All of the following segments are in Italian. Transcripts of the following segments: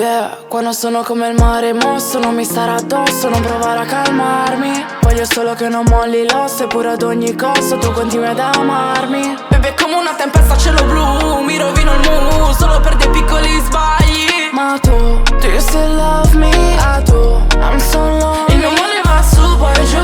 Yeah, quando sono come il mare mosso, non mi stare addosso, non provare a calmarmi. Voglio solo che non molli l'osso, eppure ad ogni costo tu continui ad amarmi. Bebe come una tempesta a cielo blu, mi rovino il mood solo per dei piccoli sbagli. Ma tu, do you still love me? I do, I'm so lonely. Il mio amore va su, poi giù,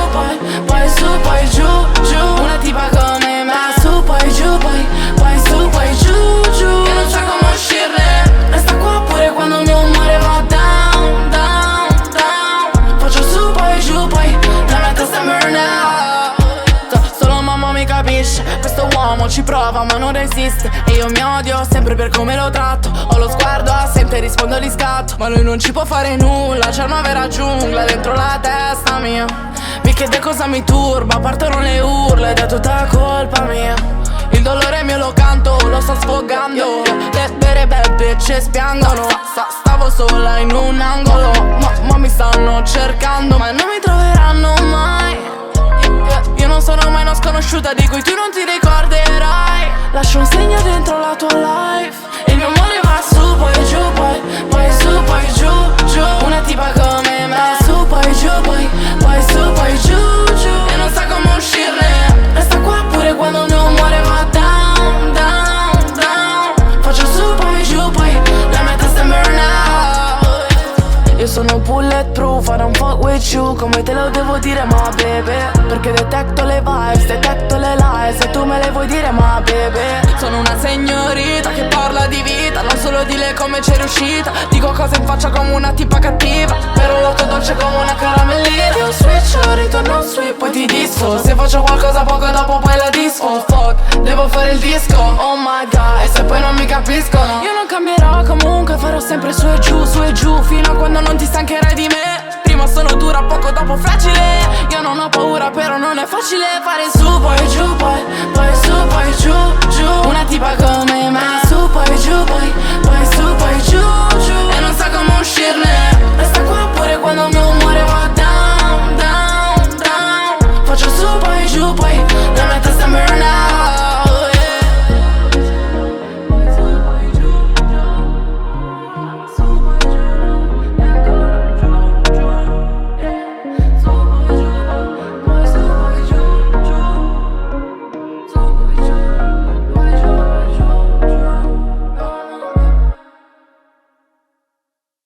poi su, poi giù, giù. Una tipa come me, su, poi giù, poi su, poi giù, giù. Che non sa come uscirne, resta qua pure quando il mio amore va down, down, down. Faccio su, poi giù, poi la mia testa burn out. Solo mamma mi capisce, questo uomo ci prova ma non resiste. E io mi odio sempre per come lo tratto. Ho lo sguardo assente, rispondo di scatto. Ma lui non ci può fare nulla, c'è una vera giungla dentro la testa mia. Mi chiede cosa mi turba, partono le urla ed è tutta colpa mia. Il dolore mio lo canto, lo sto sfogando. Le vere bad bitches piangono. Stavo sola in un angolo, ma mi stanno cercando, ma non mi troveranno mai. Io non sono mai una sconosciuta di cui tu non ti ricorderai. Lascio un segno dentro la tua life. Il mio amore va su, poi giù, poi su, poi giù, giù. Una tipa come me, su, poi giù, poi su, poi giù, giù. E non sa come uscirne, resta qua pure quando il mio amore va down, down, down. Faccio su, poi giù, poi la mia testa è burn out. Io sono bulletproof, I don't fuck with you. Come te lo devo dire ma bebe, perché detetto le vibes, detetto le lies. E tu me le vuoi dire ma bebe. Sono una signorita che parla di vita, non solo di lei come c'è riuscita. Dico cose in faccia come una tipa cattiva, però l'otto dolce come una caramellina. Io switch, ritorno sweet, poi ti disso. Se faccio qualcosa poco dopo poi la disco. Oh fuck, devo fare il disco, oh my god. E se poi non mi capiscono, io non cambierò comunque, farò sempre su e giù, fino a quando non ti stancherai di me. Prima sono dura, poco dopo fragile. Io non ho paura, però non è facile fare su, poi giù, poi su, poi giù, giù. Una tipa come me, su, poi giù,